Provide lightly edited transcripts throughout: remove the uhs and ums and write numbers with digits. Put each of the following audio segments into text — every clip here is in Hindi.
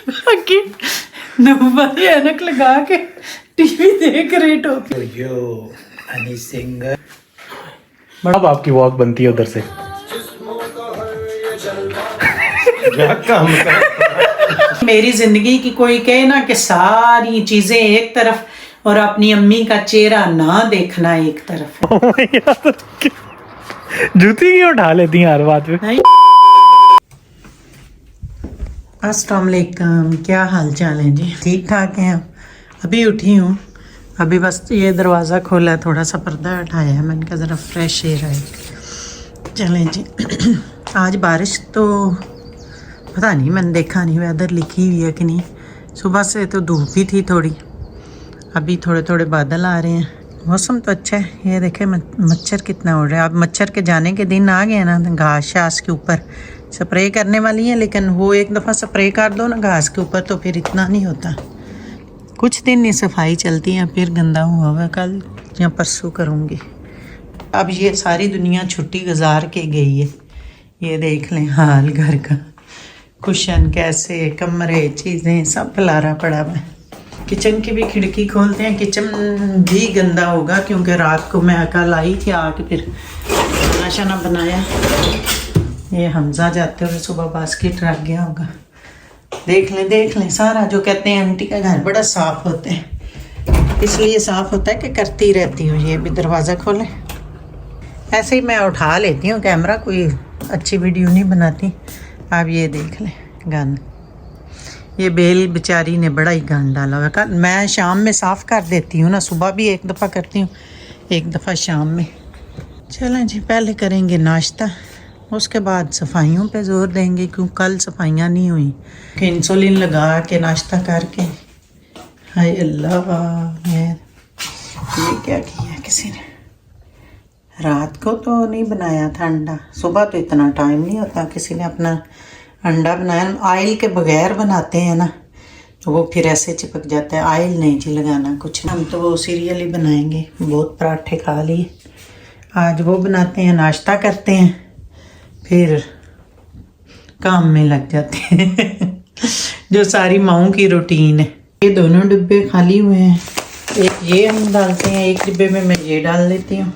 आगे नंबर ऐनक लगा के टीवी देख रहे टोपी। यो हनी सिंगर अब आपकी वॉक बनती है उधर से। क्या काम कर मेरी जिंदगी की कोई कहे ना कि सारी चीजें एक तरफ और अपनी अम्मी का चेहरा ना देखना एक तरफ। जूती क्यों उठा लेती हैं हर बात पे? अस्सलाम वालेकुम, क्या हाल चाल है जी? ठीक ठाक हैं आप? अभी उठी हूँ, अभी बस ये दरवाज़ा खोला, थोड़ा सा पर्दा हटाया है, मैंने कहा ज़रा फ्रेश एयर आए। चलें जी। आज बारिश तो पता नहीं, मैंने देखा नहीं वेदर लिखी हुई है कि नहीं। सुबह से तो धूप ही थी थोड़ी, अभी थोड़े थोड़े बादल आ रहे हैं। मौसम तो अच्छा है। ये देखे मच्छर कितना उड़ रहा है। अब मच्छर के जाने के दिन आ गए ना, घास शास के ऊपर स्प्रे करने वाली है, लेकिन वो एक दफ़ा स्प्रे कर दो ना घास के ऊपर तो फिर इतना नहीं होता। कुछ दिन नहीं सफाई चलती है, फिर गंदा हुआ हुआ। कल या परसों करूँगी। अब ये सारी दुनिया छुट्टी गुजार के गई है। ये देख लें हाल घर का, कुशन कैसे, कमरे, चीज़ें सब फैलारा पड़ा है। किचन की भी खिड़की खोलते हैं, किचन भी गंदा होगा क्योंकि रात को मैं कल आई थी, आके फिर खाना शाना बनाया। ये हमजा जाते हुए सुबह बास्केट रख गया होगा। देख लें सारा। जो कहते हैं आंटी का घर बड़ा साफ़ होता है, इसलिए साफ़ होता है कि करती रहती हूँ। ये भी दरवाज़ा खोलें, ऐसे ही मैं उठा लेती हूँ कैमरा, कोई अच्छी वीडियो नहीं बनाती। आप ये देख लें गंद। ये बेल बेचारी ने बड़ा ही गंद डाला हुआ। कल मैं शाम में साफ़ कर देती हूँ ना, सुबह भी एक दफ़ा करती हूँ, एक दफ़ा शाम में। चलें जी, पहले करेंगे नाश्ता, उसके बाद सफाइयों पे जोर देंगे क्योंकि कल सफाइयाँ नहीं हुई। इंसुलिन लगा के नाश्ता करके, हाय अल्लाह यार, ये क्या किया किसी ने। रात को तो नहीं बनाया था अंडा, सुबह तो इतना टाइम नहीं होता। किसी ने अपना अंडा बनाया, ऑयल के बगैर बनाते हैं ना तो वो फिर ऐसे चिपक जाता है। ऑयल नहीं जी लगाना कुछ। हम तो वो सीरियल ही बनाएंगे, बहुत पराठे खा लिए, आज वो बनाते हैं, नाश्ता करते हैं, फिर काम में लग जाते हैं। जो सारी माओं की रूटीन है। ये दोनों डिब्बे खाली हुए हैं, एक ये हम डालते हैं, एक डिब्बे में मैं ये डाल लेती हूँ।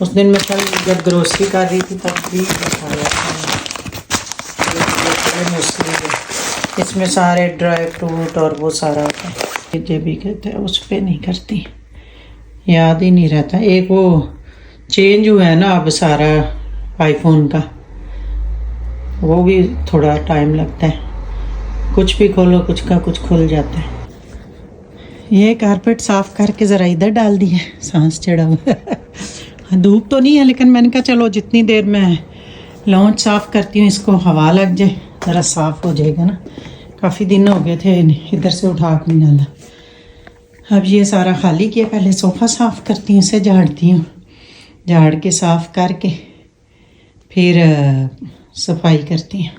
उस दिन मैं कल जब ग्रोसरी कर रही थी तब भी दिखाया था। इसमें सारे ड्राई फ्रूट और वो सारा होता है। जो भी कहते हैं उस पर नहीं करती, याद ही नहीं रहता। एक वो चेंज हुआ है ना अब सारा आईफोन का, वो भी थोड़ा टाइम लगता है। कुछ भी खोलो कुछ का कुछ खुल जाता है। ये कारपेट साफ़ करके ज़रा इधर डाल दी है, सांस चढ़ा हुआ। धूप तो नहीं है, लेकिन मैंने कहा चलो जितनी देर मैं लॉन्च साफ़ करती हूँ इसको हवा लग जाए, ज़रा साफ़ हो जाएगा ना। काफ़ी दिन हो गए थे इधर से उठा कर नहीं डाला। अब ये सारा खाली किया, पहले सोफ़ा साफ़ करती हूँ, इसे झाड़ती हूँ, झाड़ के साफ़ करके फिर सफाई करती हैं।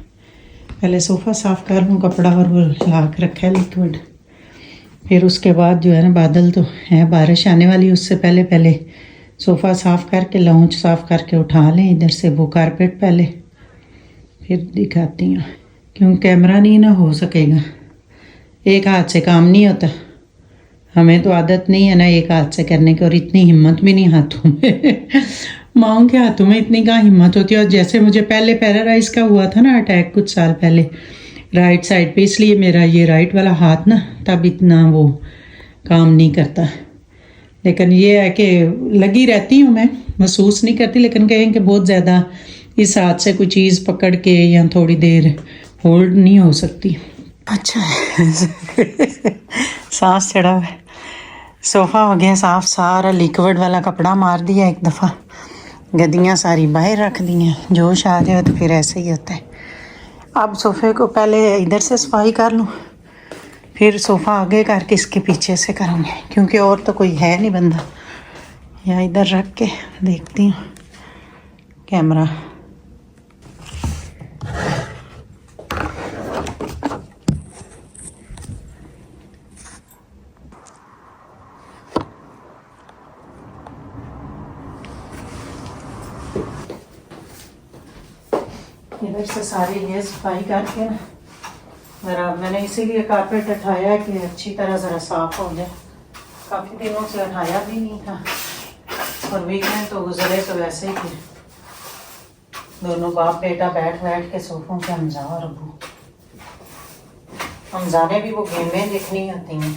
पहले सोफ़ा साफ़ कर लूँ, कपड़ा और वो ला के रखा है लिक्विड। फिर उसके बाद जो है ना, बादल तो है, बारिश आने वाली, उससे पहले पहले सोफ़ा साफ़ करके लाउंज साफ़ करके उठा लें इधर से वो कारपेट पहले, फिर दिखाती हूँ। क्यों कैमरा नहीं ना हो सकेगा, एक हाथ से काम नहीं होता। हमें तो आदत नहीं है ना एक हाथ से करने की, और इतनी हिम्मत भी नहीं हाथों में। माओं के हाथों में इतनी कहाँ हिम्मत होती है। और जैसे मुझे पहले पैरालाइज का हुआ था ना अटैक कुछ साल पहले राइट साइड पे, इसलिए मेरा ये राइट वाला हाथ ना तब इतना वो काम नहीं करता। लेकिन ये है कि लगी रहती हूँ मैं, महसूस नहीं करती, लेकिन कहें कि बहुत ज़्यादा इस हाथ से कोई चीज़ पकड़ के या थोड़ी देर होल्ड नहीं हो सकती। अच्छा सांस चढ़ा हुआ है। सोफ़ा हो गया साफ़, सारा लिक्विड वाला कपड़ा मार दिया एक दफ़ा, गद्दियाँ सारी बाहर रख दी हैं। जोश आ जाए तो फिर ऐसे ही होता है। अब सोफ़े को पहले इधर से सफाई कर लूँ, फिर सोफ़ा आगे करके इसके पीछे से करूँगी, क्योंकि और तो कोई है नहीं बंदा। या इधर रख के देखती हूँ कैमरा। इधर से सारी ये सफाई करके ना ज़रा मैंने इसीलिए कारपेट उठाया कि अच्छी तरह ज़रा साफ हो जाए। काफ़ी दिनों से उठाया भी नहीं था और वीकेंड तो गुजरे तो वैसे ही फिर दोनों बाप बेटा बैठ बैठ के सोफों पे हमजा और अबू। हमजा ने भी वो गेमें देखनी होती हैं।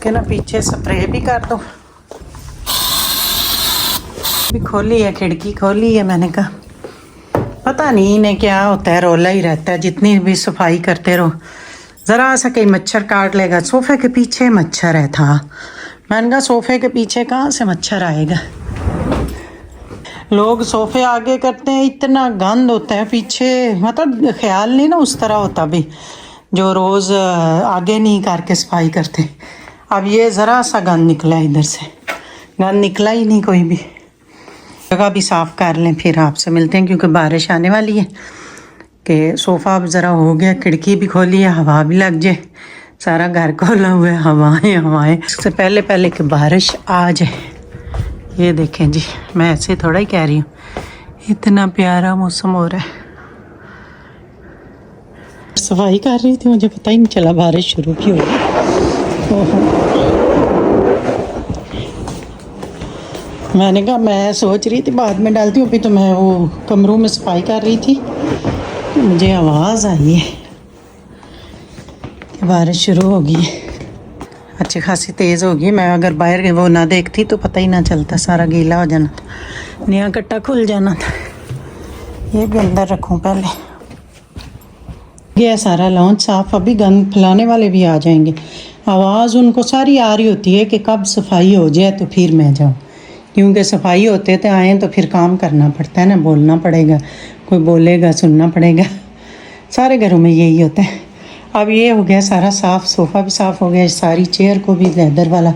के ना पीछे स्प्रे भी कर दो। भी खोली है, खिड़की खोली है। मैंने कहा पता नहीं इन्हें क्या होता है, रोला ही रहता है। जितनी भी सफाई करते रहो ज़रा सा कहीं मच्छर काट लेगा। सोफ़े के पीछे मच्छर है था। मैंने कहा सोफ़े के पीछे कहाँ से मच्छर आएगा। लोग सोफ़े आगे करते हैं, इतना गंद होता है पीछे। मतलब ख्याल नहीं ना उस तरह होता भी, जो रोज़ आगे नहीं करके सफाई करते। अब ये ज़रा सा गंद निकला इधर से, गंद निकला ही नहीं कोई भी। जगह भी साफ़ कर लें, फिर आपसे मिलते हैं क्योंकि बारिश आने वाली है। कि सोफ़ा अब ज़रा हो गया, खिड़की भी खोली है, हवा भी लग जाए। सारा घर खोला हुआ है, हवाएं हवाएं। इससे पहले पहले कि बारिश आ जाए। ये देखें जी, मैं ऐसे थोड़ा ही कह रही हूँ, इतना प्यारा मौसम हो रहा है। सफाई कर रही थी, मुझे पता ही नहीं चला बारिश शुरू भी हो गई। मैंने कहा मैं सोच रही थी बाद में डालती हूँ, अभी तो मैं वो कमरों में सफाई कर रही थी, मुझे आवाज़ आई है कि बारिश शुरू हो गई है। अच्छी खासी तेज़ हो गई। मैं अगर बाहर वो ना देखती तो पता ही ना चलता, सारा गीला हो जाना था, नया कट्टा खुल जाना था। ये भी अंदर रखूँ पहले। ये सारा लॉन्च साफ, अभी गंद फैलाने वाले भी आ जाएंगे। आवाज़ उनको सारी आ रही होती है कि कब सफाई हो जाए तो फिर मैं जाऊँ, क्योंकि सफाई होते तो आएँ तो फिर काम करना पड़ता है ना, बोलना पड़ेगा, कोई बोलेगा सुनना पड़ेगा। सारे घरों में यही होता है। अब ये हो गया सारा साफ़, सोफ़ा भी साफ़ हो गया, सारी चेयर को भी लेदर वाला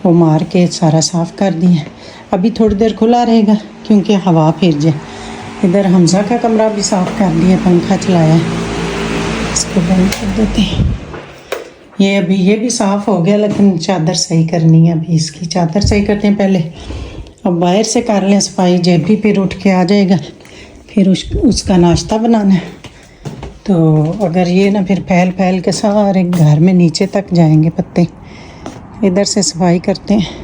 वो मार के सारा साफ़ कर दिया। अभी थोड़ी देर खुला रहेगा क्योंकि हवा फिर जाए। इधर हमजा का कमरा भी साफ़ कर दिया, पंखा चलाया, इसको बंद कर देते हैं। ये अभी ये भी साफ़ हो गया, लेकिन चादर सही करनी है। अभी इसकी चादर सही करते हैं पहले। अब बाहर से कर लें सफाई। जब भी फिर उठ के आ जाएगा, फिर उसका नाश्ता बनाना है। तो अगर ये ना फिर फैल फैल के सारे घर में नीचे तक जाएंगे पत्ते। इधर से सफाई करते हैं,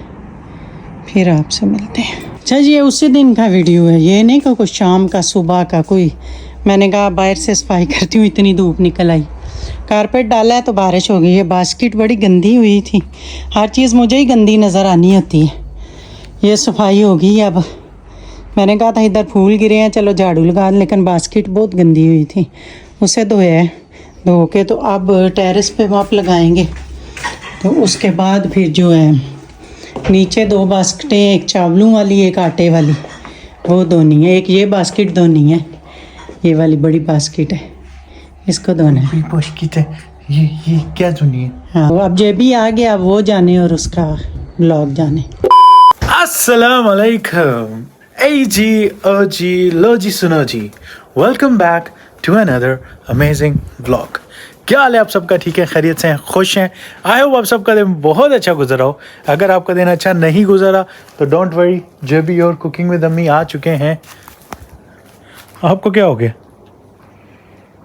फिर आपसे मिलते हैं। अच्छा जी, ये उसी दिन का वीडियो है, ये नहीं कि कुछ शाम का सुबह का कोई। मैंने कहा बाहर से सफाई करती हूँ, इतनी धूप निकल आई, कारपेट डाला है तो बारिश हो गई। ये बास्केट बड़ी गंदी हुई थी, हर चीज़ मुझे ही गंदी नज़र आनी होती है। ये सफाई हो गई। अब मैंने कहा था इधर फूल गिरे हैं, चलो झाड़ू लगा, लेकिन बास्केट बहुत गंदी हुई थी, उसे धोया है। धो के तो अब टेरेस पे माप लगाएंगे। तो उसके बाद फिर जो है नीचे 2 बास्केटें, एक चावलों वाली एक आटे वाली, वो धोनी है। एक ये बास्केट धोनी है, ये वाली बड़ी बास्केट है, इसको धोना है। बास्केट है ये क्या सुनिए। हाँ, अब जे भी आ गया, अब वो जाने और उसका ब्लॉग जाने। अस्सलाम वालेकुम। ए जी ओ जी लो जी सुनो जी, welcome back to another amazing vlog. क्या हाल है आप सबका? ठीक है, खैरियत से हैं, खुश हैं? आई होप आप सबका दिन बहुत अच्छा गुजरा हो। अगर आपका दिन अच्छा नहीं गुजरा तो डोंट वरी, जो भी और कुकिंग विद अम्मी आ चुके हैं। आपको क्या हो गया?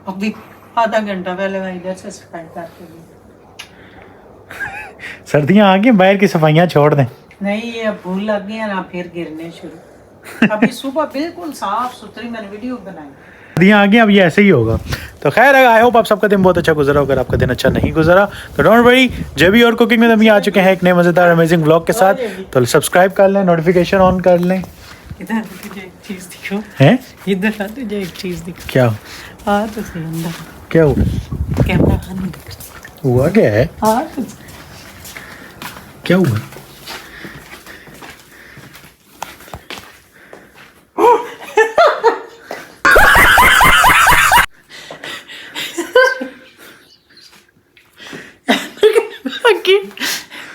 अभी आधा घंटा पहले मैं इधर से सफाई करके गई। सर्दियाँ आ गई, बाहर की सफाइयाँ छोड़ दें। नहीं, ये अब भूल लग गई है ना, फिर गिरने शुरू। अभी सुबह बिल्कुल साफ सुथरी मैंने वीडियो बनाई। सर्दियाँ आ गई, अब ये ऐसे ही होगा। तो खैर, आई होप आप सबका दिन बहुत अच्छा गुजरा। अगर आपका दिन अच्छा नहीं गुजरा तो डोंट वरी, जो भी और कुकिंग में अभी आ चुके हैं एक नए मज़ेदार अमेजिंग व्लॉग के साथ। तो सब्सक्राइब कर लें, नोटिफिकेशन ऑन कर लें। इधर तुझे एक चीज दिखो, हैं? इधर आ, तुझे एक चीज दिखो। क्या आ तो सही अंदर, क्या हुआ? कैमरा ऑन हुआ क्या है? आ तो क्या हुआ?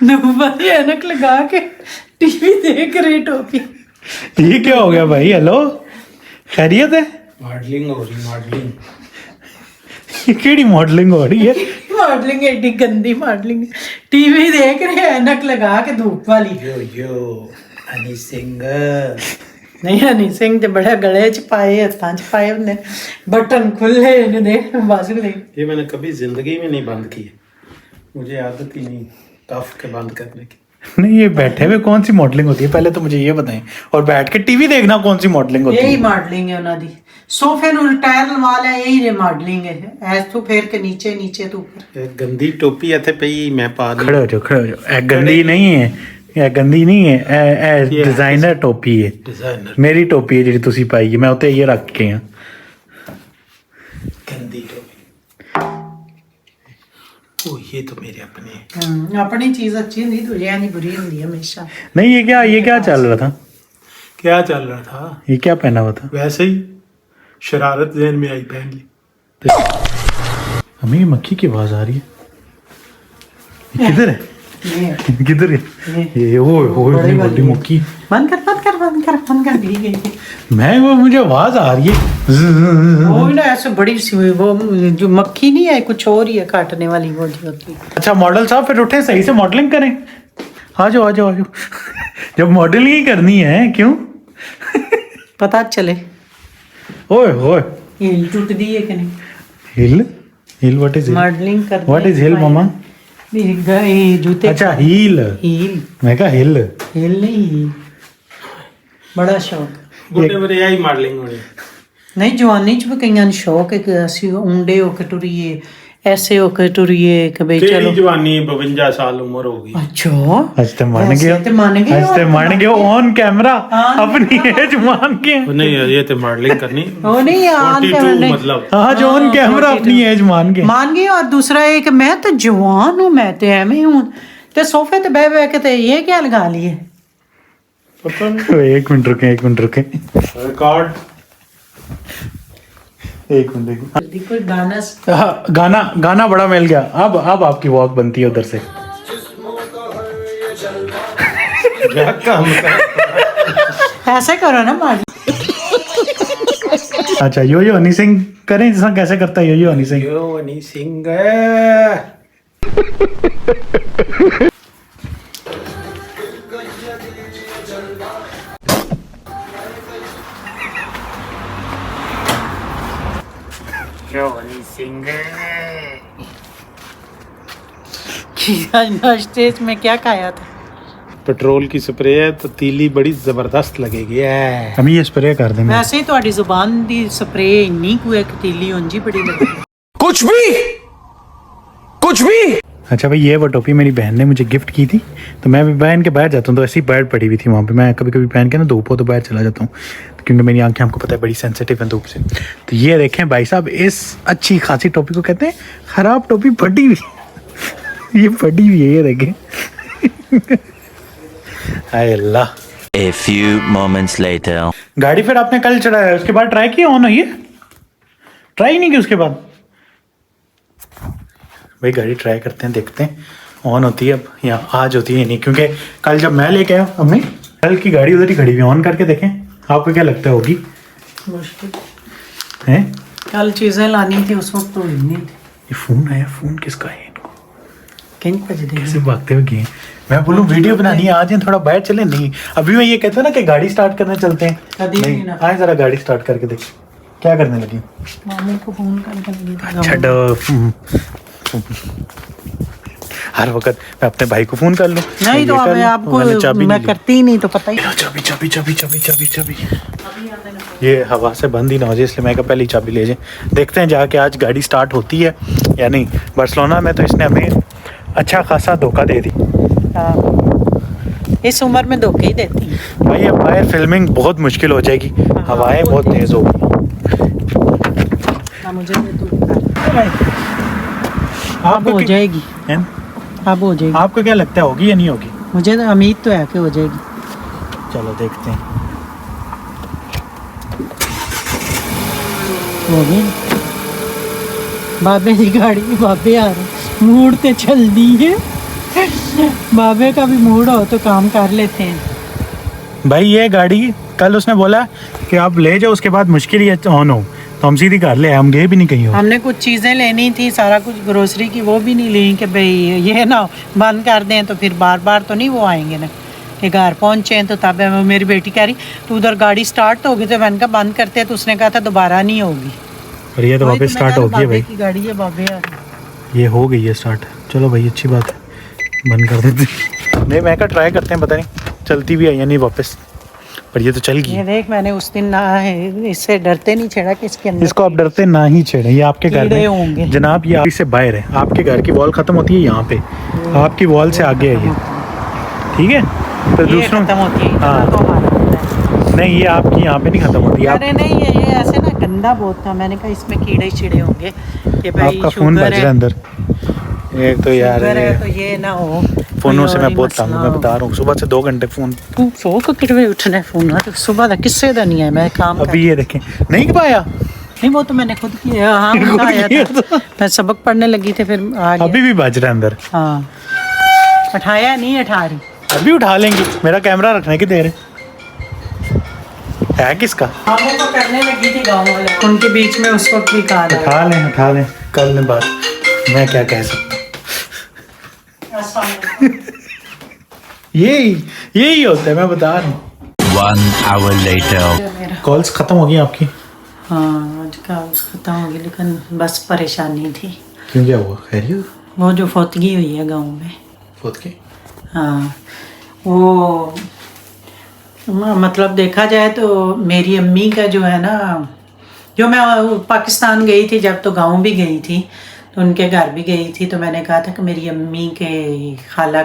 नूबारी ऐनक लगा के टीवी देख रही टोपी। ये क्या हो गया भाई? हेलो, खैरियत है? मॉडलिंग हो रही, मॉडलिंग। केड़ी मॉडलिंग हो रही है? मॉडलिंग एडी गंदी मॉडलिंग। टीवी देख रहे हैं ऐनक लगा के धूप वाली। यो हनी सिंह नहीं हनी सिंह ते बड़ा गले च पाए हत्थां च पाए हुंदे बटन खुले ने देख बाजू देख। ये मैंने कभी जिंदगी में नहीं बंद किए, मुझे आदत ही नहीं कफ के बंद करने की। नहीं, ये बैठे हुए कौन सी मॉडलिंग होती है पहले तो मुझे ये बताएं, और बैठ के टीवी देखना कौन सी मॉडलिंग होती यही है? मॉडलिंग है उन्होंने दी। सोफे नु टायर लवा लिया, यही मॉडलिंग है। ऐस तो फेर के नीचे नीचे तो ऊपर। ये गंदी टोपी इथे पई मैं पा ली। खड़े हो जाओ, खड़े हो जाओ। ए गंदी नहीं है, ये गंदी नहीं है, ए डिजाइनर टोपी है। डिजाइनर मेरी टोपी है जी तुसी पाई है, मैं उत्ते ये रख के हां। गंदी टोपी। ओ ये तो मेरे अपने। अपनी चीज अच्छी नहीं तुझे नहीं बुरी होती हमेशा। नहीं, ये क्या चल रहा था? क्या चल रहा था? ये क्या पहना हुआ था? वैसे ही शरारत ज़हन में आई, पहन ली। हमें ये मक्खी की आवाज आ रही है। ये किधर है? ये किधर है ये? ओ बड़ी इतनी वाली बड़ी है। मक्खी। बंद कर दी गई। मैं वो मुझे आवाज आ रही है। वो ना ऐसे बड़ी सी वो जो मक्खी नहीं है, कुछ और ही है काटने वाली वो जो होती है। अच्छा मॉडल साहब फिर उठे, सही से मॉडलिंग करें। आ जाओ आ जाओ आ जाओ। जब मॉडलिंग ही करनी है क्यों? पता चले ओए ओए, हिल टूट दी है कि नहीं। हिल हिल व्हाट इज मॉडलिंग कर व्हाट इज हिल मामा? ये जूते। अच्छा हील, हील मैं कहा हिल। हिल नहीं हील। बड़ा शौक। बुढ़े बड़े आई मॉडलिंग होनी। नहीं जवानी च भी कईयां ਨੂੰ शौक है कि ਅਸੀਂ ਉਂਡੇ ਹੋ ਕੇ ਟੁਰੀਏ, ऐसे हो के टुरिए कि भाई तेरी चलो। जवानी 52 साल उम्र होगी। अच्छा आज तो मान ऐसे गया, तो मान गए आज तो मान गया ऑन कैमरा हाँ। अपनी एज मान के। वो नहीं ये तो मॉडलिंग करनी। वो नहीं यार 42 मतलब। आज ऑन कैमरा अपनी एज मान के। मान गई। और दूसरा है कि मैं तो जवान हूँ, मैं तो एम हूँ तो सोफे पे बह के तो ये क्या लगा लिए। पता नहीं। एक मिनट रुके रिकॉर्ड। एक मिनट। कोई गाना हाँ, गाना बड़ा मिल गया। अब आपकी वॉक बनती है उधर से। क्या काम कर। ऐसे करो ना मान। अच्छा यो हनी सिंह करें, जैसा कैसे करता है यो हनी सिंह? यो हनी सिंह। स्टेज में क्या खाया था? पेट्रोल की स्प्रे है तो तीली बड़ी जबरदस्त लगेगी। हम ये स्प्रे कर देंगे। वैसे ही ਤੁਹਾਡੀ ਜ਼ੁਬਾਨ ਦੀ स्प्रे ਇੰਨੀ ਕੁ ਕਤੀਲੀ ਉਂਜੀ ਬੜੀ लगती। कुछ भी। अच्छा भाई, ये वो टोपी मेरी बहन ने मुझे गिफ्ट की थी, तो मैं भी पहन के बाहर जाता हूँ तो ऐसी बैठ पड़ी हुई थी वहाँ पे। मैं कभी कभी पहन के ना धूप हो तो बाहर चला जाता हूँ, क्योंकि मेरी आंखें आपको पता है बड़ी सेंसिटिव हैं धूप से। तो ये देखें भाई साहब, इस अच्छी खासी टोपी को कहते हैं खराब टोपी फटी हुई। ये फटी हुई है, ये देखें। हाय अल्लाह। A few moments later. गाड़ी फिर आपने कल चढ़ाया, उसके बाद ट्राई किया ऑन हुई है? ट्राई नहीं की उसके बाद? भाई गाड़ी ट्राई करते हैं, देखते हैं ऑन होती है अब या आज होती है नहीं, क्योंकि कल जब मैं लेके आया अम्मी, कल की गाड़ी उधर ही खड़ी हुई। ऑन करके देखें, आपको क्या लगता है होगी? मुश्किल हैं? कल चीजें लानी थी उस वक्त तो नहीं थी। ये फोन आया, फोन किसका है इनको? कहीं बज दे। कैसे भागते हुए गए? मैं बोलूँ वीडियो बनानी है, आज थोड़ा बाहर चले। नहीं, अभी मैं ये कहता ना कि गाड़ी स्टार्ट करने चलते हैं। कभी नहीं नहीं, ना। आए जरा गाड़ी स्टार्ट करके देख क्या करने लगी। मामू को फोन करके लगी थी। छो हर वक्त मैं अपने भाई को फोन कर लूं। नहीं तो अब आपको मैं करती ही नहीं तो पता ही। चाबी ये हवा से बंद ही ना हो जाए, इसलिए मैं कहा पहले ही चाबी ले जाए। देखते हैं जाके आज गाड़ी स्टार्ट होती है या नहीं। बार्सिलोना में तो इसने हमें अच्छा खासा धोखा दे दी। हाँ, इस उम्र में धोखे ही देती है। भाई अब बाहर फिल्मिंग बहुत मुश्किल हो जाएगी, हवाएं बहुत तेज होगी। मुझे अब हो जाएगी, अब हो जाएगी। आपको क्या लगता है होगी या नहीं होगी? मुझे तो उम्मीद तो है कि हो जाएगी। चलो देखते हैं। हो गई बाबे की गाड़ी, बाबे आ रहे, मूड ते चल दी है। बाबे का भी मूड हो तो काम कर लेते हैं। भाई ये गाड़ी कल उसने बोला कि आप ले जाओ, उसके बाद मुश्किल ही ऑन हो। तो हम सीधी घर ले आए, हम गए भी नहीं कहीं और। हमने कुछ चीज़ें लेनी थी, सारा कुछ ग्रोसरी की, वो भी नहीं ली कि भाई ये ना बंद कर दें तो फिर बार बार तो नहीं वो आएंगे ना कि घर पहुँचे। तो तब मेरी बेटी कह रही तो उधर गाड़ी स्टार्ट होगी, तो मैंने कहा बंद करते हैं, तो उसने कहा था दोबारा नहीं होगी। और ये तो वही वापस तो मैं स्टार्ट कह हो रहा, गई है बाबे भाई, की गाड़ी है, बाबे आ रहे हैं। ये हो गई है स्टार्ट। चलो भाई अच्छी बात है, बंद कर देते। नहीं मैं क्या ट्राई करते हैं, पता नहीं चलती भी है या नहीं वापस, पर ये तो चल गई। ये देख मैंने उस दिन ना इससे डरते नहीं छेड़ा कि इसके अंदर इसको आप डरते ना ही छेड़े, ये आपके घर कीड़े होंगे। में जनाब, ये आप से बाहर है, आपके घर की वॉल खत्म होती है यहाँ पे, आपकी वॉल से आगे है ये, ठीक है। तो ये दूसरों खत्म होती है, हाँ। इतना तो हमारा होता है। नहीं, ये आपकी यहाँ पे नहीं खत्म होती है। अरे नहीं ये ऐसे ना गंदा बहुत था, मैंने कहा इसमें कीड़े शीड़े होंगे कि भाई आपका फोन बज रहा है अंदर, एक तो यार शुगर है तो ये ना हो। फोनों कोई से और मैं ही बहुत मसला तंग हूं, मैं हो। बता रहा हूँ, सुबह से 2 घंटे फोन। तू सो को कितने उठना है फोन तो सुबह का किससे दा नहीं है, मैं काम कर अभी ये देखें नहीं पाया, नहीं वो तो मैंने खुद किया। हाँ उनका आया था, मैं सबक पढ़ने लगी थी फिर आ गया। अभी भी बज रहा है अंदर। हाँ उठाया नहीं, उठा रही। अभी उठा लेंगे, मेरा कैमरा रखने की देर है किसका। हम वो करने लगी थी गाँव वाले, उनके बीच में उसको भी कहा उठा लें कर लें बात, मैं क्या कह सकता हूँ। यही होता है, मैं बता रहा हूँ। 1 hour later. कॉल्स खत्म हो गई आपकी? हाँ आज का खत्म हो गई, लेकिन बस परेशानी थी। क्यों, क्या हुआ, खैरियत? वो जो फौतगी हुई है गाँव में, फौत के? हाँ वो मतलब देखा जाए तो मेरी अम्मी का जो है ना, जो मैं पाकिस्तान गई थी जब, तो गांव भी गई थी, तो उनके घर भी गई थी, तो मैंने कहा था कि मेरी अम्मी के खाला,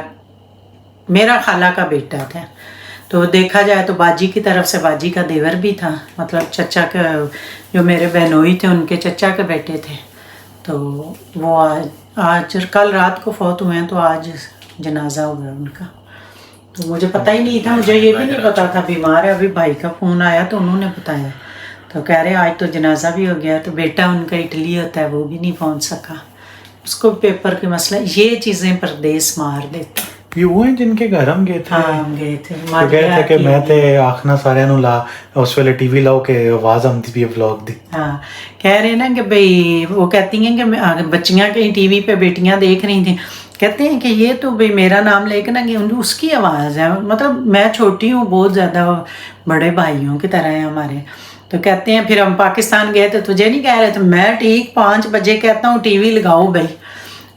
मेरा खाला का बेटा था। तो देखा जाए तो बाजी की तरफ से बाजी का देवर भी था, मतलब चचा का, जो मेरे बहनोई थे उनके चचा के बेटे थे। तो वो आज कल रात को फौत हुए हैं, तो आज जनाजा हुआ उनका। तो मुझे पता ही नहीं था, मुझे ये भी नहीं पता था बीमार है। अभी भाई का फ़ोन आया तो उन्होंने बताया, तो कह रहे आज तो जनाजा भी हो गया। तो बेटा उनका इटली होता है, वो भी नहीं पहुंच सका, उसको पेपर के मसला, ये चीज़ें परदेस मार देते। ये वो हैं जिनके घर हम गए थे? हाँ हम गए थे, तो कह रहे थे कि मैं ते आखना सारे नु ला उस वेले टीवी लाओ के आवाज आती भी व्लॉग दी। हाँ कह रहे ना कि भाई, वो कहती हैं कि बच्चियाँ कहीं टीवी पे बेटियाँ देख रही थी, कहते हैं कि ये तो भाई मेरा नाम लेके ना कि उसकी आवाज़ है, मतलब मैं छोटी हूँ बहुत ज़्यादा, बड़े भाइयों की तरह है हमारे। तो कहते हैं फिर हम पाकिस्तान गए तो तुझे नहीं कह रहे थे, मैं ठीक 5 बजे कहता हूँ टीवी लगाओ भाई,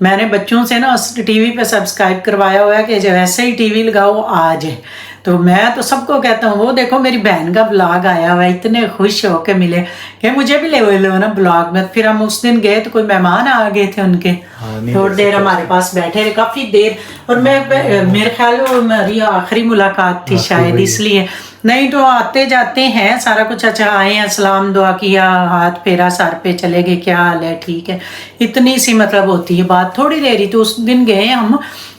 मैंने बच्चों से ना उस टीवी पे सब्सक्राइब करवाया हुआ है कि जैसे ही टीवी लगाओ आ जाए। तो मैं तो सबको कहता हूँ, वो देखो मेरी बहन का ब्लॉग आया हुआ है, इतने खुश होके मिले कि मुझे भी ले लो ना ब्लॉग में। फिर हम उस दिन गए तो कोई मेहमान आ गए थे उनके, थोड़ी देर हमारे पास बैठे रहे, काफ़ी देर। और मैं मेरे ख्याल में मेरी आखिरी मुलाकात थी शायद, इसलिए नहीं तो आते जाते हैं सारा कुछ। अच्छा आए, अस्सलाम दुआ किया, हाथ फेरा, सर पे चले गए, क्या हाल है, ठीक है, इतनी सी मतलब होती है बात, थोड़ी देर ही। तो उस दिन गए हम,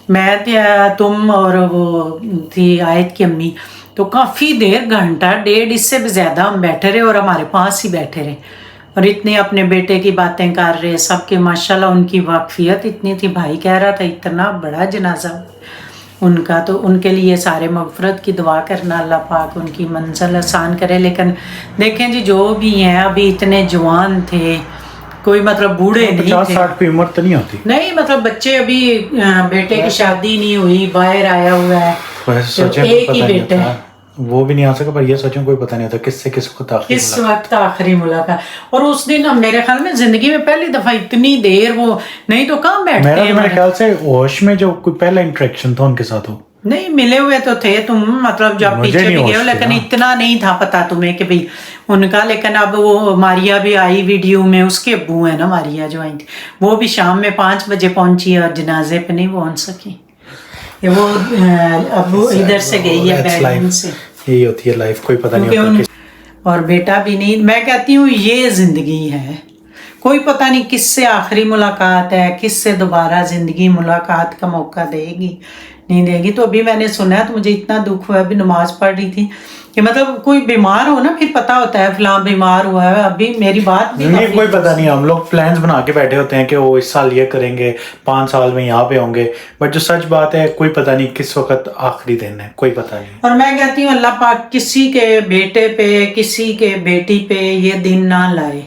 मैं तुम और वो थी आयत की अम्मी, तो काफ़ी देर, घंटा डेढ़ इससे भी ज़्यादा हम बैठे रहे, और हमारे पास ही बैठे रहे, और इतने अपने बेटे की बातें कर रहे सबके। माशाल्लाह उनकी वाकफियत इतनी थी, भाई कह रहा था इतना बड़ा जनाजा उनका, तो उनके लिए सारे मगफरत की दुआ करना, अल्लाह पाक उनकी मंजिल आसान करे। लेकिन देखें जी, जो भी हैं अभी इतने जवान थे, कोई मतलब बूढ़े नहीं थे, 50-60 की उम्र तो नहीं होती, नहीं मतलब बच्चे अभी, बेटे की शादी नहीं हुई, बाहर आया हुआ है, तो एक ही बेटा है, वो भी नहीं आ सका। पर ये सोचो कोई पता नहीं होता किससे किसको किस वक्त आखिरी मुलाकात। और उस दिन हम, मेरे ख्याल में जिंदगी में पहली दफा इतनी देर, वो नहीं तो कहाँ बैठते हैं। मेरे ख्याल से होश में जो कोई पहला इंटरेक्शन था उनके साथ हो, नहीं मिले हुए तो थे तुम, मतलब जब पीछे भी गए हो, लेकिन इतना नहीं था पता तुम्हें कि भाई उनका। लेकिन अब वो मारिया भी आई वीडियो में, उसके अब्बू है ना मारिया जो आई थी, वो भी शाम में 5 बजे पहुंची और जनाजे पे नहीं पहुंच सकी। ये वो अब इधर से गई है बैडमिंटन से, यही होती है लाइफ, कोई पता नहीं होता। और बेटा भी नहीं। मैं कहती हूँ ये जिंदगी है, कोई पता नहीं किससे आखिरी मुलाकात है, किससे दोबारा जिंदगी मुलाकात का मौका देगी नहीं देगी। तो अभी मैंने सुना है तो मुझे इतना दुख हुआ, अभी नमाज पढ़ रही थी कि मतलब कोई बीमार हो ना, फिर पता होता है फलां बीमार हुआ है। अभी मेरी बात भी नहीं, कोई पता नहीं, हम लोग प्लान्स बना के बैठे होते हैं कि वो इस साल ये करेंगे, 5 साल में यहाँ पे होंगे, बट जो सच बात है कोई पता नहीं किस वक्त आखिरी दिन है, कोई पता नहीं। और मैं कहती हूँ अल्लाह पाक किसी के बेटे पे, किसी के बेटी पे ये दिन ना लाए,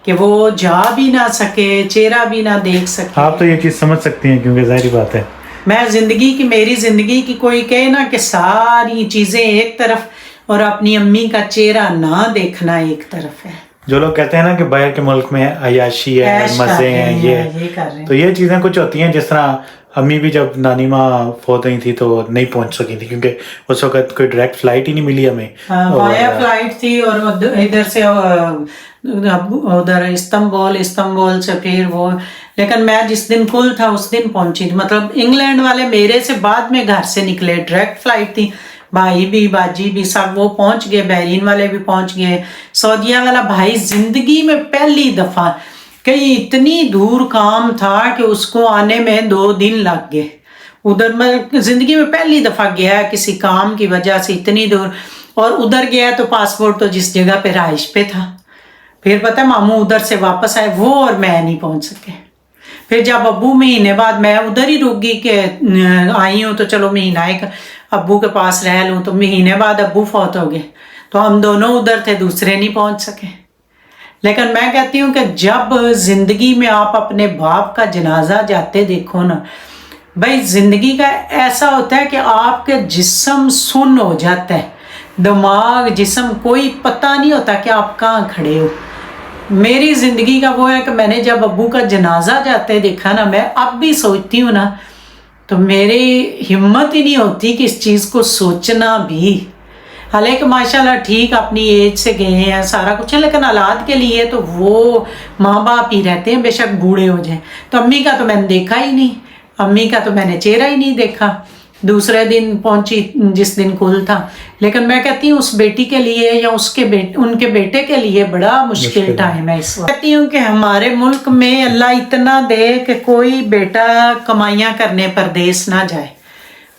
कि वो जा भी ना सके, चेहरा भी ना देख सके। आप तो ये चीज़ समझ सकती हैं क्योंकि जाहिर बात है मैं जिंदगी की, मेरी जिंदगी की कोई कहे ना कि सारी चीजें एक तरफ और अपनी अम्मी का चेहरा ना देखना एक तरफ है। जो लोग कहते हैं ना कि बाहर के मुल्क में अयाशी है, ऐश कर मजे रहे हैं, ये कर रहे हैं। तो ये चीज़ें कुछ होती हैं। जिस तरह अम्मी भी जब नानी माँ फोत हुई थी तो नहीं पहुंच सकी थी क्योंकि उस वक्त कोई डायरेक्ट फ्लाइट ही नहीं मिली हमें। वाया फ्लाइट थी और इधर से उधर इस्तांबुल से फिर वो, लेकिन मैं जिस दिन कुल था उस दिन पहुंची थी। मतलब इंग्लैंड वाले मेरे से बाद में घर से निकले, डायरेक्ट फ्लाइट थी। भाई भी बाजी भी सब वो पहुंच गए, बहरीन वाले भी पहुंच गए। सऊदीया वाला भाई जिंदगी में पहली दफा, कहीं इतनी दूर काम था कि उसको आने में 2 दिन लग गए। उधर मैं जिंदगी में पहली दफा गया किसी काम की वजह से इतनी दूर, और उधर गया तो पासपोर्ट तो जिस जगह पे रहाइश पे था। फिर पता है मामू उधर से वापस आए, वो और मैं नहीं पहुंच सके। फिर जब अब्बू महीने बाद, मैं उधर ही रुक गई कि आई हूँ तो चलो महीना एक अब्बू के पास रह लूँ, तो महीने बाद अब्बू फौत हो गए तो हम दोनों उधर थे, दूसरे नहीं पहुंच सके। लेकिन मैं कहती हूँ कि जब जिंदगी में आप अपने बाप का जनाजा जाते देखो ना भाई, जिंदगी का ऐसा होता है कि आपके जिस्म सुन्न हो जाता है, दिमाग जिस्म कोई पता नहीं होता कि आप कहाँ खड़े हो। मेरी जिंदगी का वो है कि मैंने जब अब्बू का जनाजा जाते देखा ना, मैं अब भी सोचती हूँ ना तो मेरी हिम्मत ही नहीं होती कि इस चीज़ को सोचना भी। हालांकि माशाल्लाह ठीक अपनी एज से गए हैं, सारा कुछ है, लेकिन औलाद के लिए तो वो माँ बाप ही रहते हैं, बेशक बूढ़े हो जाएं। तो अम्मी का तो मैंने देखा ही नहीं, अम्मी का तो मैंने चेहरा ही नहीं देखा। दूसरे दिन पहुंची जिस दिन कुल था। लेकिन मैं कहती हूँ उस बेटी के लिए या उनके बेटे के लिए बड़ा मुश्किल टाइम है इस वक्त। कहती हूँ कि हमारे मुल्क में अल्लाह इतना दे कि कोई बेटा कमाइयाँ करने परदेश ना जाए,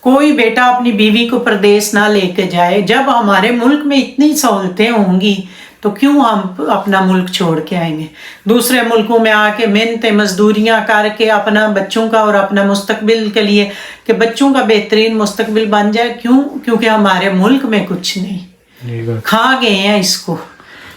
कोई बेटा अपनी बीवी को परदेश ना लेके जाए। जब हमारे मुल्क में इतनी सहूलतें होंगी तो क्यों हम अपना मुल्क छोड़ के आएंगे, दूसरे मुल्कों में आके मेहनतें मजदूरियां करके अपना बच्चों का और अपना मुस्तकबिल के लिए कि बच्चों का बेहतरीन मुस्तकबिल बन जाए। क्यों? क्योंकि हमारे मुल्क में कुछ नहीं, खा गए हैं इसको।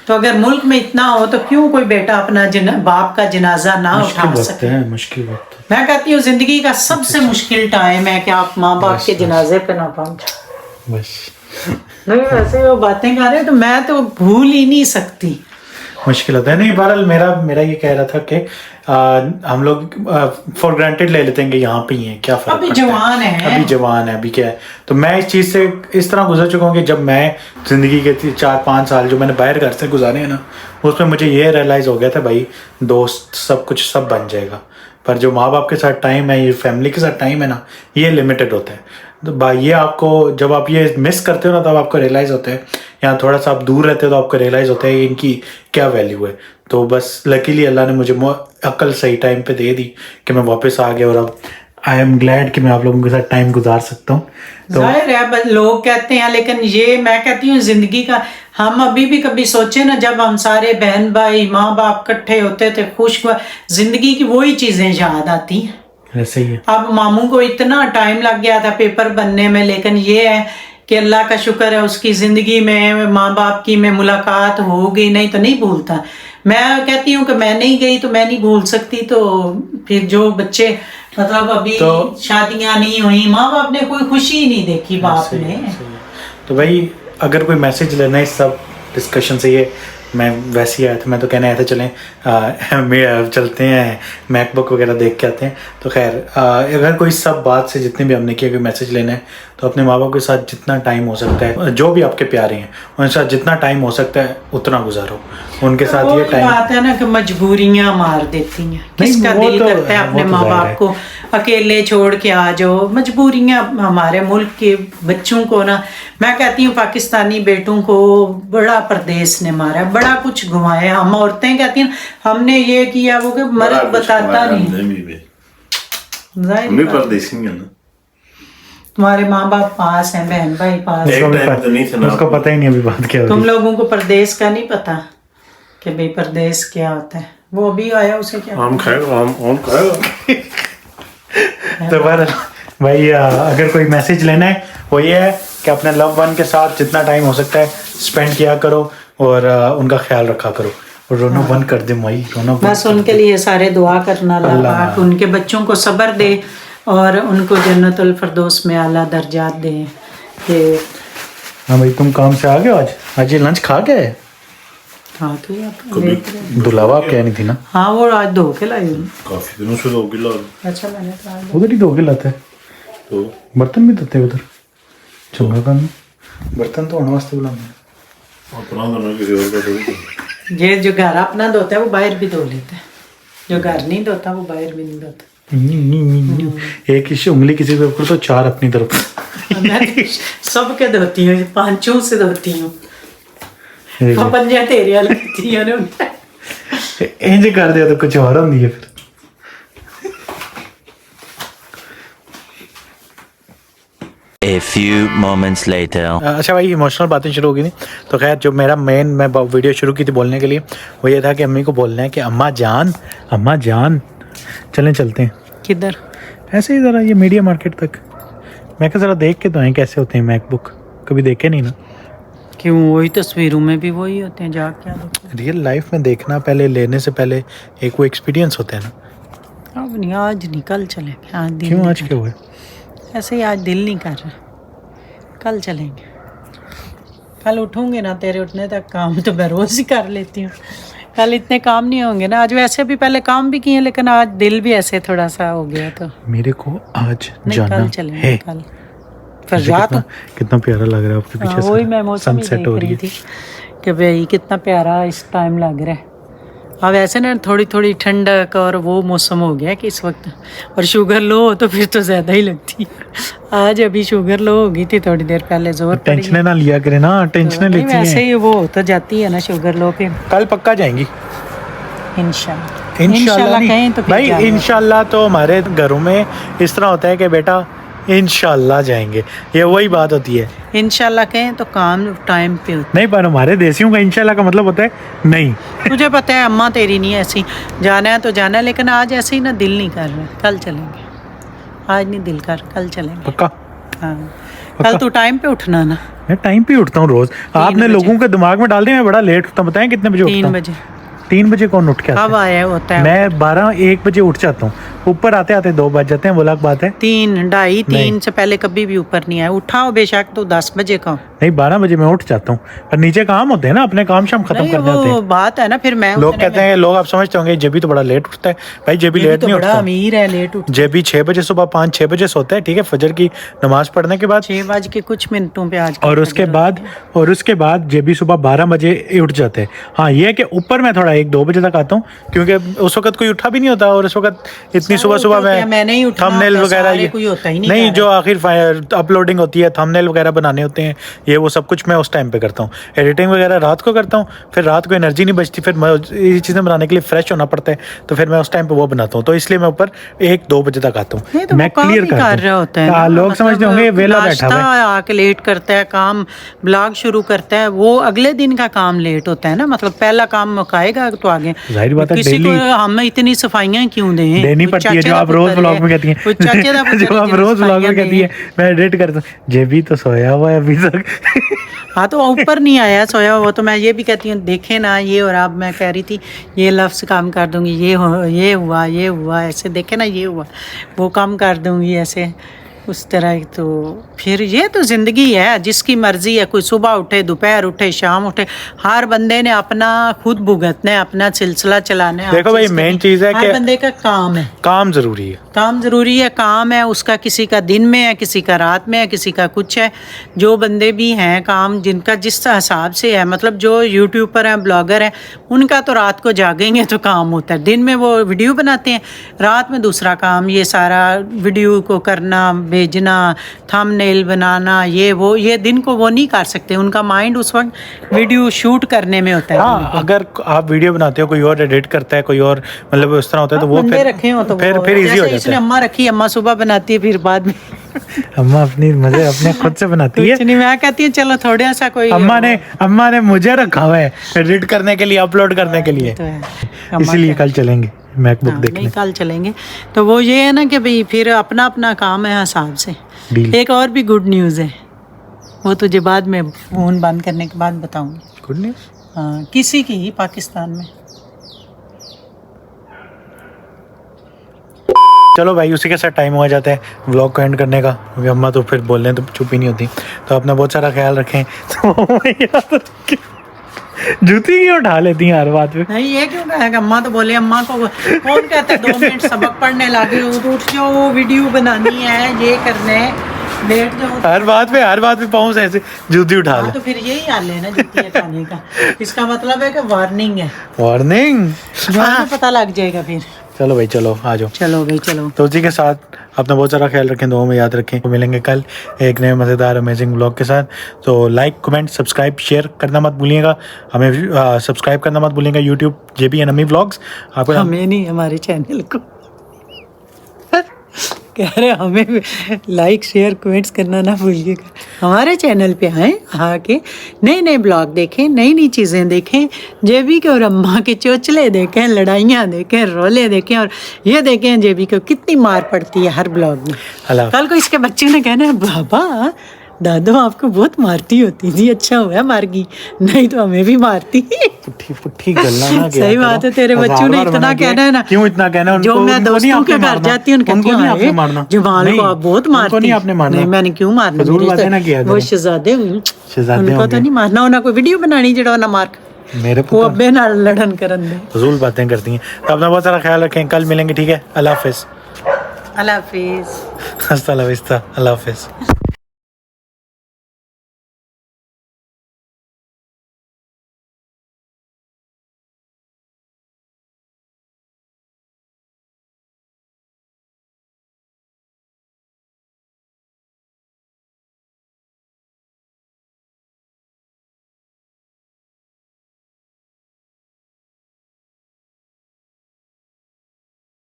तो अगर मुल्क में इतना हो तो क्यों कोई बेटा अपना बाप का जनाजा ना उठा सके। मुश्किल वक्त। मैं कहती हूँ जिंदगी का सबसे मुश्किल टाइम है कि आप माँ बाप के जनाजे पे ना पहुंचे। बस नहीं वैसे वो बातें कर रहे तो मैं तो भूल ही नहीं सकती। मुश्किल होता है। नहीं बहरहाल मेरा ये कह रहा था कि हम लोग फॉर ग्रांटेड ले लेते हैं कि यहाँ पे ही हैं, क्या फर्क अभी पड़ता जवान है, अभी जवान है, अभी क्या है। तो मैं इस चीज़ से इस तरह गुजर चुका हूँ कि जब मैं ज़िंदगी के 4-5 साल जो मैंने बाहर घर से गुजारे हैं ना, उसमें मुझे ये रियलाइज़ हो गया था भाई दोस्त सब कुछ सब बन जाएगा, पर जो माँ बाप के साथ टाइम है, ये फैमिली के साथ टाइम है ना, ये लिमिटेड होता है। तो ये आपको जब आप ये मिस करते हो ना तब आपको रियलाइज़ होता है, यहाँ थोड़ा सा आप दूर रहते हो तो आपको रियलाइज़ होता है इनकी क्या वैल्यू है। तो बस लकीली अल्लाह ने मुझे अक्ल सही टाइम पे दे दी कि मैं वापस आ गया और अब आई एम ग्लैड कि मैं आप लोगों के साथ टाइम गुजार सकता हूँ। तो जाहिर है लोग कहते हैं, लेकिन ये मैं कहती हूँ जिंदगी का, हम अभी भी कभी सोचे ना जब हम सारे बहन भाई माँ बाप इकट्ठे होते थे खुश, जिंदगी की वही चीजें याद आती हैं। ऐसे ही है। अब मामू को इतना टाइम लग गया था पेपर बनने में, लेकिन ये है कि अल्लाह का शुक्र है उसकी ज़िंदगी में माँ बाप की में मुलाकात हो गई, नहीं तो नहीं भूलता। मैं कहती हूँ कि मैं नहीं गई तो मैं नहीं भूल सकती। तो फिर जो बच्चे मतलब अभी तो शादियाँ नहीं हुई, माँ बाप ने कोई खुशी ही नहीं देखी बाप ने। तो भाई अगर कोई मैसेज लेना है इस सब डिस्कशन से, ये मैं वैसे ही आया था, मैं तो कहने आया था चलें चलते हैं मैकबुक वगैरह देख के आते हैं। तो खैर अगर कोई सब बात से जितने भी हमने किया कोई मैसेज लेना है तो अपने माँ बाप के साथ जितना टाइम हो सकता है, जो भी आपके प्यारे हैं उनके साथ जितना टाइम हो सकता है उतना गुजारो उनके साथ। ये टाइम बात है ना कि मजबूरियां मार देती हैं, किसका दिल करता है अपने माँ बाप को अकेले छोड़ के आ जाओ। मजबूरियां हमारे मुल्क के बच्चों को ना, मैं कहती हूँ पाकिस्तानी बेटों को बड़ा परदेश ने मारा, बड़ा कुछ घुमाया। हम औरतें कहती हैं हमने ये किया वो कि मर्द बताता नहीं। हम परदेसी हैं ना, तुम्हारे माँ बाप पास हैं, बहन भाई पास हैं। उसको पता ही नहीं अभी बात क्या हो तुम लोगों को परदेश का नहीं पता कि भाई परदेश क्या होता है। वो अभी आया उसे क्या हम खाएगा, हम खाएगा। तो भाई अगर कोई मैसेज लेना है वो ये है कि अपने लव वन के साथ जितना टाइम हो सकता है स्पेंड किया करो और उनका ख्याल रखा करो। और रोना बंद कर दे माई, रोना बंद बस उनके लिए सारे दुआ करना, अल्लाह पाक उनके बच्चों को सब्र दे और उनको जन्नतुल फिरदौस में आला दर्जात दे। कि हाँ भाई, तुम काम से आ गए आज ये लंच खा गए? हाँ तो ये दुलावा आप कह नहीं थी ना? हाँ वो आज धो के लाई हूँ। काफी दिनों से 2 किलो। अच्छा मैंने तो आज उधर ही धो के लाते हैं, तो बर्तन भी धोते हैं उधर चंगा काम में। बर्तन तो होने वास्ते बुलाना है। अपना दोनों किसी और का थोड़ी। ये जो घर अपना धोता है वो बाहर भी धो लेता है, जो घर नहीं धोता वो बाहर भी नहीं धोता। एक ही उंगली किसी के ऊपर तो 4 अपनी तरफ। मैं सबके धोती हूँ, 5 से धोती हूँ। पंजा तेरिया लगती है ना। इंज कर दिया तो कुछ और होंगी है फिर। A few moments later. अच्छा भाई, इमोशनल बातें शुरू हो गई थी तो खैर जो मेरा मैं वीडियो शुरू की थी बोलने के लिए वो ये था कि अम्मी को बोलना है कि अम्मा जान चलते हैं। किधर? ऐसे ही ज़रा ये मीडिया मार्केट तक। मैं कहा ज़रा देख के तो आए कैसे होते हैं मैकबुक, कभी देखे नहीं ना। क्यों, वही तस्वीरों में भी वही होते हैं, जा क्या देखो। रियल लाइफ में देखना पहले, लेने से पहले एक वो एक्सपीरियंस होता है ना। अब नहीं, आज नहीं कल चलेंगे। आज दिल क्यों नहीं आज कर क्या हुआ? रहा। ऐसे ही आज दिल नहीं कर रहा, कल चलेंगे। कल उठूंगे ना, तेरे उठने तक काम तो मैं रोज़ ही कर लेती हूँ। कल इतने काम नहीं होंगे ना। आज वैसे भी पहले काम भी किए लेकिन आज दिल भी ऐसे थोड़ा सा हो गया तो मेरे को आज नहीं, जाना कल चलेंगे है। कल फिर रात। कितना प्यारा लग रहा है आपके पीछे। वही मैं मौसम ही सनसेट देख हो रही रही थी कि भाई कितना प्यारा इस टाइम लग रहा है। अब ऐसे ना थोड़ी थोड़ी ठंडक और वो मौसम हो गया कि इस वक्त, और शुगर लो हो तो फिर तो ज़्यादा ही लगती है। आज अभी शुगर लो हो गई थी थोड़ी देर पहले, जोर पड़ी है। टेंशन ना लिया करे ना, टेंशन नहीं, लेती वैसे है। ही वो तो जाती है ना शुगर लो पे। कल पक्का जाएंगी इंशाल्लाह इंशाल्लाह कहें नहीं तो फिर भाई, जाएंगे। इंशाल्लाह तो हमारे घरों में इस तरह होता है कि बेटा इंशाल्लाह जाएंगे, ये वही बात होती है। इंशाल्लाह कहें तो काम टाइम पे होता नहीं, पर हमारे देसियों का इंशाल्लाह का मतलब होता है नहीं। है। तुझे पता है अम्मा तेरी नहीं ऐसी, जाना है तो जाना है, लेकिन आज ऐसे ही ना दिल नहीं कर रहा। कल चलेंगे, आज नहीं दिल कर, कल चलेंगे। पक्का हाँ कल तू टाइम पे उठना ना। मैं टाइम पे उठता हूँ रोज। आपने बजे। लोगों के दिमाग में डाल दिया मैं बड़ा लेट उठता हूँ। बताएं कितने बजे उठता 3 हूँ? बजे। 3 बजे कौन उठ के आता कब है? आया होता है? मैं 12-1 बजे उठ जाता हूँ। ऊपर आते आते 2 बज जाते हैं, बोला बात है। 3, 2:30, 3 नहीं। से पहले कभी भी ऊपर नहीं आया। उठाओ बेशक तो 10 बजे का। नहीं, 12 बजे मैं उठ जाता हूँ, पर नीचे काम होते हैं ना, अपने काम शाम खत्म नहीं कर जाते वो हैं। बात है ना, फिर मैं लोग कहते हैं, लोग आप समझते होंगे जेबी तो बड़ा लेट उठता है। भाई जेबी ये भी लेट तो नहीं बड़ा उठता। अमीर है, लेट उठ। जेबी 6 बजे सुबह 5-6 बजे सोता है, ठीक है, फजर की नमाज पढ़ने के बाद। 6 बज के कुछ मिनटों पे आज और उसके बाद जेबी सुबह 12 बजे उठ जाते हैं। हाँ, ये है कि ऊपर मैं थोड़ा 1-2 बजे तक आता हूँ, क्योंकि उस वक्त कोई उठा भी नहीं होता। और उस वक्त इतनी सुबह मैंने ही उठना थंबनेल होता है, वगैरह सारे कोई होता ही नहीं नहीं, घर जो आखिर अपलोडिंग होती है, थंबनेल वगैरह बनाने होते हैं, ये वो सब कुछ मैं उस टाइम पे करता हूँ। एडिटिंग वगैरह रात को करता हूँ, फिर रात को एनर्जी नहीं बचती, फिर ये चीज़ें बनाने के लिए फ्रेश होना पड़ता है, तो फिर मैं उस टाइम पे वो बनाता हूँ। तो इसलिए मैं ऊपर 1-2 बजे तक आता नहीं हूँ। तो मैं वो काम क्लियर ही कर रहा होता है ना, लोग मतलब समझते होंगे ये वेला बैठा हुआ है। आके लेट करता है काम, ब्लॉग शुरू करता है, वो अगले दिन का काम लेट होता है ना। मतलब पहला काम मुकाएगा तो आगे जाहिर बात है, किसी को डेली हम इतनी सफाइयाँ क्यों दें? देनी पड़ती है, जो आप रोज व्लॉग में कहती हैं। जो आप रोज व्लॉग में कहती है, मैं एडिट करता हूँ। जेबी तो सोया हुआ है अभी तक। हाँ तो ऊपर नहीं आया सोया हुआ, तो मैं ये भी कहती हूँ देखे ना ये। और अब मैं कह रही थी ये लफ्ज़ काम कर दूंगी, ये हुआ ऐसे, देखे ना ये हुआ, वो काम कर दूंगी ऐसे उस तरह। तो फिर ये तो ज़िंदगी है, जिसकी मर्ज़ी है। कोई सुबह उठे, दोपहर उठे, शाम उठे, हर बंदे ने अपना खुद भुगतना है, अपना सिलसिला चलाना है। देखो भाई, मेन चीज़ है हर कि बंदे का काम है, काम ज़रूरी है। काम ज़रूरी है, काम है उसका। किसी का दिन में है, किसी का रात में है, किसी का कुछ है। जो बंदे भी हैं काम जिनका जिस हिसाब से है, मतलब जो यूट्यूबर हैं, ब्लॉगर हैं, उनका तो रात को जागेंगे तो काम होता है। दिन में वो वीडियो बनाते हैं, रात में दूसरा काम, ये सारा वीडियो को करना, भेजना, थंबनेल बनाना, ये दिन को वो नहीं कर सकते। उनका माइंड उस वक्त वीडियो शूट करने में होता है। हाँ, अगर आप वीडियो बनाते हो, कोई और एडिट करता है, कोई और मतलब उस तरह होता है, तो वो बंदे रखे हो तो फिर इजी हो जाता है। इसने अम्मा रखी, अम्मा सुबह बनाती है, फिर बाद में अम्मा अपनी मजे अपने खुद से बनाती है। कुछ नहीं, मैं कहती हूँ चलो थोड़ा सा कोई अम्मा ने मुझे रखा हुआ है एडिट करने के लिए, अपलोड करने के लिए, तो है। इसीलिए कल चलेंगे मैकबुक नहीं देखने। कल चलेंगे। तो वो ये है ना कि भाई फिर अपना अपना काम है हिसाब से। डील। एक और भी गुड न्यूज़ है, वो तुझे बाद में फोन बंद करने के बाद बताऊंगी। गुड न्यूज़ हाँ किसी की ही पाकिस्तान में। चलो भाई उसी के साथ टाइम हो जाता है व्लॉग को एंड करने का, क्योंकि अम्मा तो फिर बोल रहे हैं तो चुप ही नहीं होती। तो अपना बहुत सारा ख्याल रखें। तो जूती क्यों उठा लेती हैं हर बात पे? नहीं ये क्यों कहेगा, अम्मा तो बोले, अम्मा को कौन कहता है 2 मिनट सबक पढ़ने लगे हो तो उठ जाओ, वीडियो बनानी है, ये करना है, बैठ जाओ। हर बात पे पाँव से ऐसे जूती उठा हाँ ले। तो फिर यही हाल है ना जूती हटाने का। इसका मतलब है कि वार्निंग है, वार्निंग। जो पता लग जाएगा फिर। चलो भाई चलो आ जाओ। चलो भाई चलो। तो उसी के साथ अपना बहुत सारा ख्याल रखें, दुआ में याद रखें। तो मिलेंगे कल एक नए मज़ेदार अमेजिंग ब्लॉग के साथ। तो लाइक कमेंट सब्सक्राइब शेयर करना मत भूलिएगा, हमें सब्सक्राइब करना मत भूलिएगा यूट्यूब JB and अम्मी व्लॉग्स। आपको हमें नहीं, हमारे चैनल को कह रहे हमें भी लाइक शेयर कमेंट्स करना ना भूलिएगा। हमारे चैनल पे आएँ, आके नए नए ब्लॉग देखें, नई नई चीज़ें देखें, जेबी के और अम्मा के चोचले देखें, लड़ाइयाँ देखें, रोले देखें, और ये देखें जेबी को कितनी मार पड़ती है हर ब्लॉग में। अल्लाह। कल को इसके बच्चे ने कहना है बाबा दादो आपको बहुत मारती होती थी, अच्छा हुआ मार गई, नहीं तो हमें भी मारती। पुट्ठी गल्ला ना किया सही करो। बात है, तेरे हजार बच्चों ने बार इतना मना किया कहना है ना। क्यों इतना कहना है जो उनको? मैं उनको नहीं दोस्तों के आपने घर मारना। जाती हूँ उनके उनको नहीं आपने मारना। जवान नहीं, को आप बहुत उनको मारती नहीं आपने मारना। नहीं मैंने क्यों मारना, फजूल मेरे बातें से- ना किया वो करें। शहजादे हुई, शहजादे उनको होंगे। तो नहीं मारना, उन्हें कोई वीडियो बनानी जड़ा ना मार मेरे वो पुत्र अब्बे नाल लड़न करन दे। फजूल बातें करती हैं। तो अपना बहुत सारा ख्याल रखें, कल मिलेंगे ठीक है। अल्लाह हाफिज़। अल्लाह हाफिज़। हस्ता ला विस्ता, अल्लाह हाफिज़।